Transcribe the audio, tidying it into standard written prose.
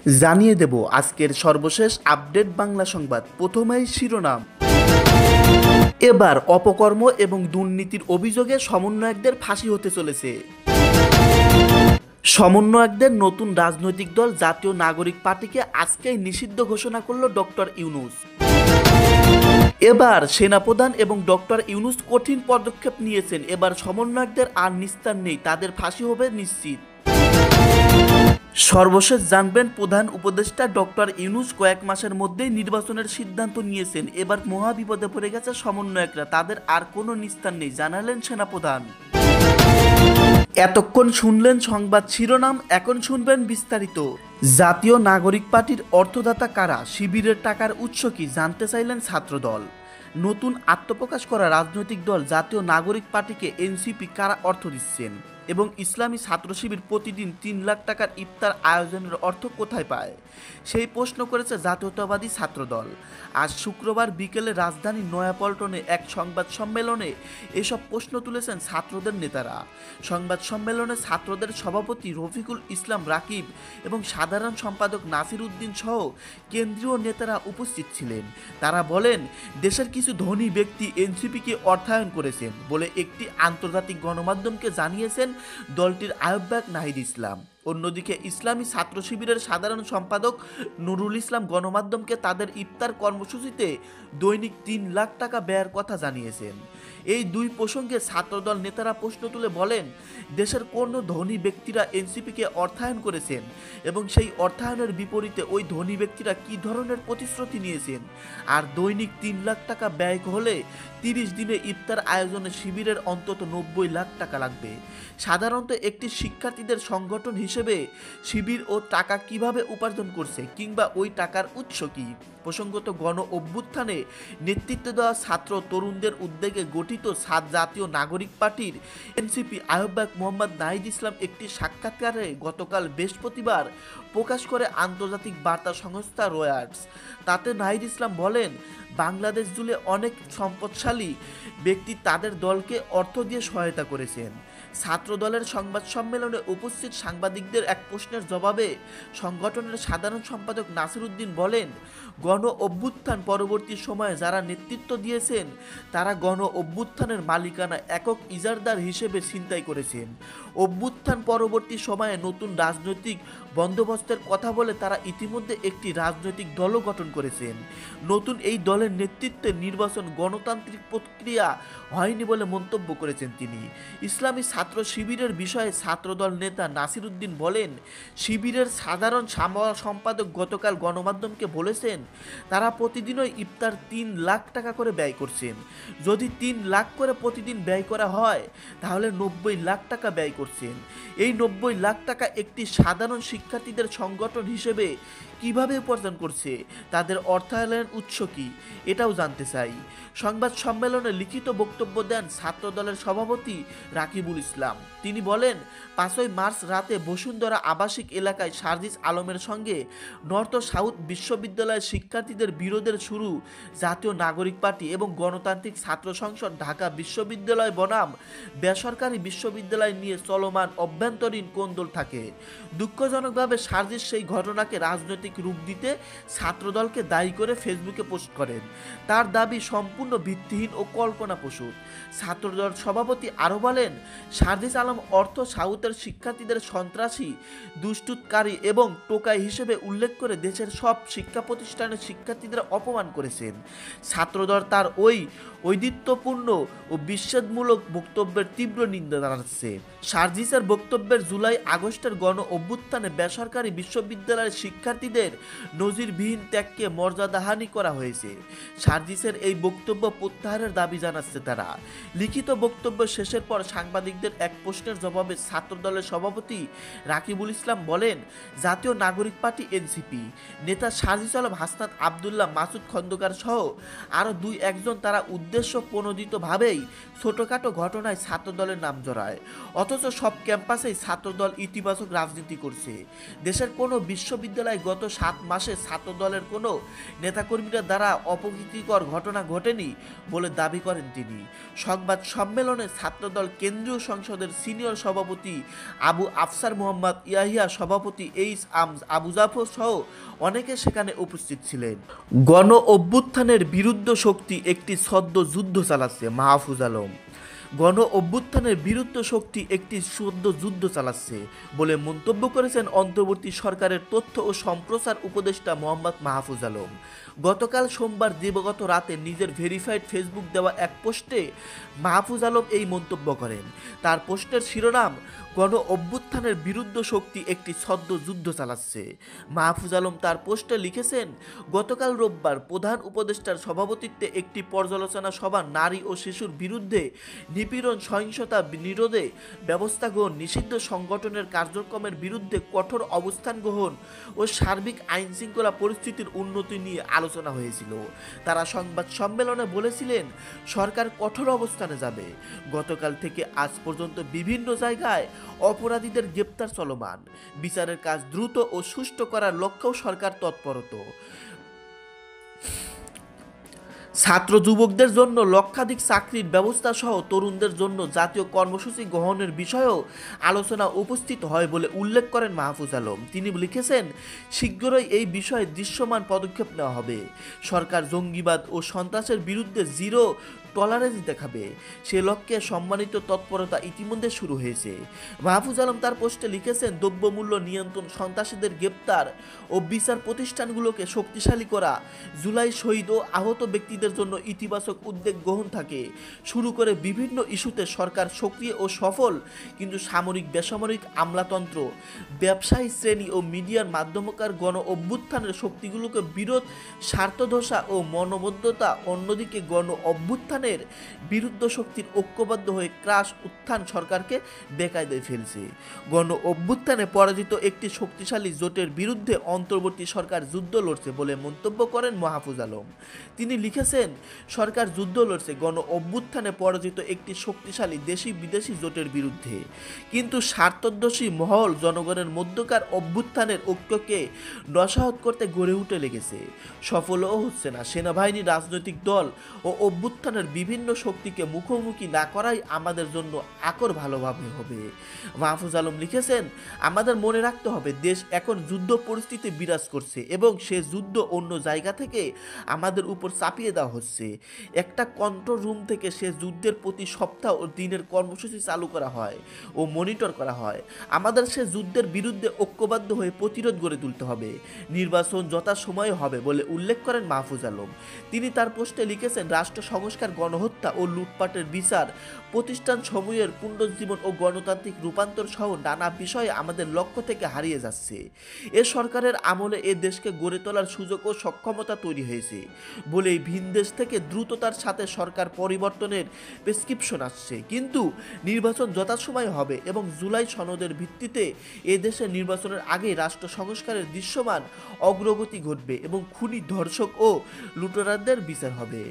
জানিয়ে দেব আজকের সর্বশেষ আপডেট বাংলা সংবাদ। প্রথমেই শিরোনাম। এবার অপকর্ম এবং দুর্নীতির অভিযোগে সমন্বয়কদের ফাঁসি হতে চলেছে। সমন্বয়কদের নতুন রাজনৈতিক দল জাতীয় নাগরিক পার্টিকে আজকেই নিষিদ্ধ ঘোষণা করল ডক্টর ইউনূস। এবার সেনাপ্রধান এবং ডক্টর ইউনূস কঠিন পদক্ষেপ নিয়েছেন। এবার সমন্বয়কদের আর নিস্তার নেই, তাদের ফাঁসি হবে নিশ্চিত। সর্বশেষ জানবেন, প্রধান উপদেষ্টা ডক্টর ইউনূস কয়েক মাসের মধ্যেই নির্বাচনের সিদ্ধান্ত নিয়েছেন। এবার মহা বিপদে পড়ে গেছে সমন্বয়করা, তাদের আর কোনো নিস্তার নেই, জানালেন সেনাপ্রধান। এতক্ষণ শুনলেন সংবাদ শিরোনাম, এখন শুনবেন বিস্তারিত। জাতীয় নাগরিক পার্টির অর্থদাতা কারা, শিবিরের টাকার উৎস কি, জানতে চাইলেন ছাত্রদল। নতুন আত্মপ্রকাশ করা রাজনৈতিক দল জাতীয় নাগরিক পার্টিকে এনসিপি কারা অর্থ দিচ্ছেন এবং ইসলামী ছাত্র শিবির প্রতিদিন ৩ লাখ টাকার ইফতার আয়োজনের অর্থ কোথায় পায়, সেই প্রশ্ন করেছে জাতীয়তাবাদী ছাত্রদল। আজ শুক্রবার বিকেলে রাজধানীর নয়াপল্টনে এক সংবাদ সম্মেলনে এসব প্রশ্ন তুলেছেন ছাত্রদের নেতারা। সংবাদ সম্মেলনে ছাত্রদের সভাপতি রফিকুল ইসলাম রাকিব এবং সাধারণ সম্পাদক নাসির উদ্দিন সহ কেন্দ্রীয় নেতারা উপস্থিত ছিলেন। তারা বলেন, দেশের কিছু ধনী ব্যক্তি এনসিপিকে অর্থায়ন করেছেন বলে একটি আন্তর্জাতিক গণমাধ্যমকে জানিয়েছেন দলটির আহ্বায়ক নাহিদ ইসলাম। অন্যদিকে ইসলামী ছাত্র শিবিরের সাধারণ সম্পাদক নুরুল ইসলাম গণমাধ্যমকে তাদের ইফতার কর্মসূচিতে দৈনিক ৩ লাখ টাকা ব্যয়ের কথা জানিয়েছেন। এই দুই প্রসঙ্গে ছাত্রদল নেতারা প্রশ্ন তুলে বলেন, দেশের কোন ধনী ব্যক্তিরা এনসিপিকে অর্থায়ন করেছেন এবং সেই অর্থায়নের বিপরীতে ওই ধনী ব্যক্তিরা কী ধরনের প্রতিশ্রুতি নিয়েছেন। আর দৈনিক ৩ লাখ টাকা ব্যয় হলে ৩০ দিনে ইফতার আয়োজনে শিবিরের অন্তত ৯০ লাখ টাকা লাগবে। সাধারণত একটি শিক্ষার্থীদের সংগঠন হিসেবে শিবির ও টাকা কিভাবে উপার্জন করছে কিংবা ওই টাকার উৎস কি। প্রসঙ্গত, গণ অভ্যুত্থানে নেতৃত্ব দেওয়া ছাত্র তরুণদের উদ্যোগে গঠিত জাতীয় নাগরিক পার্টির এনসিপি আহ্বায়ক মোহাম্মদ নাহিদ ইসলাম একটি সাক্ষাৎকারে গতকাল বৃহস্পতিবার প্রকাশ করে আন্তর্জাতিক বার্তা সংস্থা রয়টার্স। তাতে নাহিদ ইসলাম বলেন, বাংলাদেশ জুড়ে অনেক সম্পদশালী ব্যক্তি তাদের দলকে অর্থ দিয়ে সহায়তা করেছেন। ছাত্র দলের সংবাদ সম্মেলনে উপস্থিত সাংবাদিকদের এক প্রশ্নের জবাবে সংগঠনের সাধারণ সম্পাদক নাসির উদ্দিন বলেন, গণ অভ্যুত্থান পরবর্তী সময়ে যারা নেতৃত্ব দিয়েছেন তারা গণ অভ্যুত্থানের মালিকানা একক ইজারদার হিসেবে ছিনতাই করেছেন। অভ্যুত্থান পরবর্তী সময়ে নতুন রাজনৈতিক বন্দোবস্তের কথা বলে তারা ইতিমধ্যে একটি রাজনৈতিক দলও গঠন করেছেন। নতুন এই দলের নেতৃত্বে নির্বাচন গণতান্ত্রিক প্রক্রিয়া হয়নি বলে মন্তব্য করেছেন তিনি। ইসলামী ছাত্র শিবিরের বিষয়ে ছাত্রদল নেতা নাসির উদ্দিন বলেন, শিবিরের সাধারণ সম্পাদক গতকাল গণমাধ্যমকে বলেছেন তারা প্রতিদিনই ইফতার ৩ লাখ টাকা করে ব্যয় করছেন। যদি ৩ লাখ করে প্রতিদিন ব্যয় করা হয় তাহলে ৯০ লাখ টাকা ব্যয় করছেন। এই ৯০ লাখ টাকা একটি সাধারণ শিক্ষার্থীদের সংগঠন হিসেবে কিভাবে উপার্জন করছে, তাদের অর্থায়নের উৎস কি, এটাও জানতে চাই। সংবাদ সম্মেলনে লিখিত বক্তব্য দেন ছাত্রদলের সভাপতি রাকিবুল ইসলাম। তিনি বলেন, ৫ই মার্চ রাতে বসুন্ধরা আবাসিক এলাকায় সার্জিস আলমের সঙ্গে নর্থ সাউথ বিশ্ববিদ্যালয়ের শিক্ষার্থীদের বিরোধের শুরু জাতীয় নাগরিক পার্টি এবং গণতান্ত্রিক ছাত্র সংসদ ঢাকা বিশ্ববিদ্যালয় বনাম বেসরকারি বিশ্ববিদ্যালয় নিয়ে চলমান অভ্যন্তরীণ কোন্দল থাকে। দুঃখজনকভাবে সার্জিস সেই ঘটনাকে রাজনৈতিক রূপ দিতে ছাত্রদলকে দায়ী করে ফেসবুকে পোস্ট করেন। তার দাবি সম্পূর্ণ ভিত্তিহীন ও কল্পনাপ্রসূত। ছাত্রদল সভাপতি আরও বলেন, সার্জিস আলম অর্থ সাউথের শিক্ষার্থীদের সন্ত্রাসী, দুষ্টুতকারী এবং টোকাই হিসেবে উল্লেখ করে দেশের সব শিক্ষা প্রতিষ্ঠানের শিক্ষার্থীদের অপমান করেছেন। ছাত্রদল তার ওই ঔদিত্যপূর্ণ ও বিচ্ছেদমূলক বক্তব্যের তীব্র নিন্দা জানাচ্ছে। সার্জিসের বক্তব্যের জুলাই আগস্টের গণ অভ্যুত্থানে বেসরকারি বিশ্ববিদ্যালয়ের শিক্ষার্থীদের নজিরবিহীন ত্যাগকে মর্যাদাহানি করা হয়েছে। সার্জিসের এই বক্তব্য প্রত্যাহারের দাবি জানাচ্ছে তারা। লিখিত বক্তব্য শেষের পর সাংবাদিকদের এক প্রশ্নের জবাবে ছাত্রদলের সভাপতি রাকিবুল ইসলাম বলেন, জাতীয় নাগরিক পার্টি এনসিপি নেতা সার্জিস আলম, হাসনাত আবদুল্লাহ, মাসুদ খন্দকার সহ আরও ২-১ জন তারা উদ্যোগ উদ্দেশ্য প্রণোদিতভাবেই ছোটখাটো ঘটনায় ছাত্রদলের নাম জড়ায়, অথচ সব ক্যাম্পাসেই ছাত্রদল ইতিবাচক রাজনীতি করছে। দেশের কোনো বিশ্ববিদ্যালয়ে গত 7 মাসে ছাত্রদলের কোনো নেতাকর্মীরা দ্বারা অপ্রীতিকর ঘটনা ঘটেনি বলে দাবি করেন তিনি। সংবাদ সম্মেলনে ছাত্রদল কেন্দ্রীয় সংসদের সিনিয়র সভাপতি আবু আফসার মোহাম্মদ ইয়াহিয়া, সভাপতি আবু জাফর সহ অনেকে সেখানে উপস্থিত ছিলেন। গণ অভ্যুত্থানের বিরুদ্ধ শক্তি একটি ছদ্ম যুদ্ধ চালাচ্ছে মাহফুজ আলম। গণ অভ্যুত্থানের বিরুদ্ধ শক্তি একটি সদ্য যুদ্ধ চালাচ্ছে বলে মন্তব্য করেছেন অন্তর্বর্তী সরকারের তথ্য ও সম্প্রচার উপদেষ্টা মোহাম্মদ মাহফুজ আলম। গতকাল সোমবার দিবাগত রাতে নিজের ভেরিফাইড ফেসবুক দেওয়া এক পোস্টে মাহফুজ আলম এই মন্তব্য করেন। তার পোস্টের শিরোনাম, গণ অভ্যুত্থানের বিরুদ্ধ শক্তি একটি ছদ্ম যুদ্ধ চালাচ্ছে। মাহফুজ আলম তার পোস্টে লিখেছেন, গতকাল রোববার প্রধান উপদেষ্টার সভাপতিত্বে একটি পর্যালোচনা সভা নারী ও শিশুর বিরুদ্ধে নিপীড়ন, সহিংসতা নিরোধে ব্যবস্থা গ্রহণ, নিষিদ্ধ সংগঠনের কার্যক্রমের বিরুদ্ধে কঠোর অবস্থান গ্রহণ ও সার্বিক আইন শৃঙ্খলা পরিস্থিতির উন্নতি নিয়ে আলোচনা হয়েছিল। তারা সংবাদ সম্মেলনে বলেছিলেন, সরকার কঠোর অবস্থানে যাবে। গতকাল থেকে আজ পর্যন্ত বিভিন্ন জায়গায় অপরাধীদের গ্রেপ্তার চলমান। বিচারের কাজ দ্রুত ও সুষ্ঠু করার লক্ষ্যেও সরকার তৎপরত। ছাত্র যুবকদের জন্য লক্ষাধিক চাকরির ব্যবস্থা সহ তরুণদের জন্য জাতীয় কর্মসূচি গ্রহণের বিষয়েও আলোচনা উপস্থিত হয় বলে উল্লেখ করেন মাহফুজ আলম। তিনি লিখেছেন, শীঘ্রই এই বিষয়ে দৃশ্যমান পদক্ষেপ নেওয়া হবে। সরকার জঙ্গিবাদ ও সন্ত্রাসের বিরুদ্ধে জিরো টলারেন্স দেখাবে, সে লক্ষ্যে সম্মানিত তৎপরতা ইতিমধ্যে শুরু হয়েছে। মাহফুজ আলম তার পোস্টে লিখেছেন, দ্রব্যমূল্য নিয়ন্ত্রণ, সন্ত্রাসীদের গ্রেপ্তার ও বিচার প্রতিষ্ঠানগুলোকে শক্তিশালী করা, জুলাই শহীদ ও আহত ব্যক্তিদের জন্য ইতিবাচক উদ্যোগ গ্রহণ থাকে শুরু করে বিভিন্ন ইস্যুতে সরকার সক্রিয় ও সফল। কিন্তু সামরিক, বেসামরিক আমলাতন্ত্র, ব্যবসায়ী শ্রেণী ও মিডিয়ার মাধ্যমকার গণ অভ্যুত্থানের শক্তিগুলোকে বিরোধ, স্বার্থধসা ও মনোবদ্ধতা অন্যদিকে গণ অভ্যুত্থান বিরুদ্ধ শক্তির ঐক্যবদ্ধ হয়ে ক্রাশ উত্থান সরকারকে বেকায়দায় ফেলছে। গণ অভ্যুত্থানে পরাজিত একটি শক্তিশালী জোটের বিরুদ্ধে অন্তর্বর্তী সরকার যুদ্ধ লড়ছে বলে মন্তব্য করেন মাহফুজ আলম। তিনি লিখেছেন, সরকার যুদ্ধ লড়ছে গণ অভ্যুত্থানে পরাজিত একটি শক্তিশালী দেশি বিদেশি জোটের বিরুদ্ধে, কিন্তু স্বার্থদোষী মহল জনগণের মধ্যকার অভ্যুত্থানের ঐক্যকে নস্যাৎ করতে গড়ে উঠে লেগেছে। সফলও হচ্ছে না। সেনাবাহিনী, রাজনৈতিক দল ও অভ্যুত্থানের বিভিন্ন শক্তিকে মুখোমুখি না করাই আমাদের জন্য আকর ভালোভাবে হবে। মাহফুজ আলম লিখেছেন, আমাদের মনে রাখতে হবে, দেশ এখন যুদ্ধ পরিস্থিতি বিরাজ করছে এবং সে যুদ্ধ অন্য জায়গা থেকে আমাদের উপর চাপিয়ে দেওয়া হচ্ছে। একটা কন্ট্রোল রুম থেকে সে যুদ্ধের প্রতি সপ্তাহ ও দিনের কর্মসূচি চালু করা হয় ও মনিটর করা হয়। আমাদের সে যুদ্ধের বিরুদ্ধে ঐক্যবদ্ধ হয়ে প্রতিরোধ গড়ে তুলতে হবে। নির্বাচন যথাসময়ে হবে বলে উল্লেখ করেন মাহফুজ আলম। তিনি তার পোস্টে লিখেছেন, রাষ্ট্র সংস্কার, গণহত্যা ও লুটপাটের বিচার, প্রতিষ্ঠান সমূহের পুনরুজ্জীবন ও গণতান্ত্রিক রূপান্তর সহ নানা বিষয়ে আমাদের লক্ষ্য থেকে হারিয়ে যাচ্ছে। এ সরকারের আমলে এ দেশকে গড়ে তোলার সুযোগ ও সক্ষমতা তৈরি হয়েছে বলেই ভিনদেশ থেকে দ্রুততার সাথে সরকার পরিবর্তনের প্রেসক্রিপশন আসছে। কিন্তু নির্বাচন যথাসময়ে হবে এবং জুলাই সনদের ভিত্তিতে এ দেশের নির্বাচনের আগে রাষ্ট্র সংস্কারের দৃশ্যমান অগ্রগতি ঘটবে এবং খুনি, ধর্ষক ও লুটেরাদের বিচার হবে।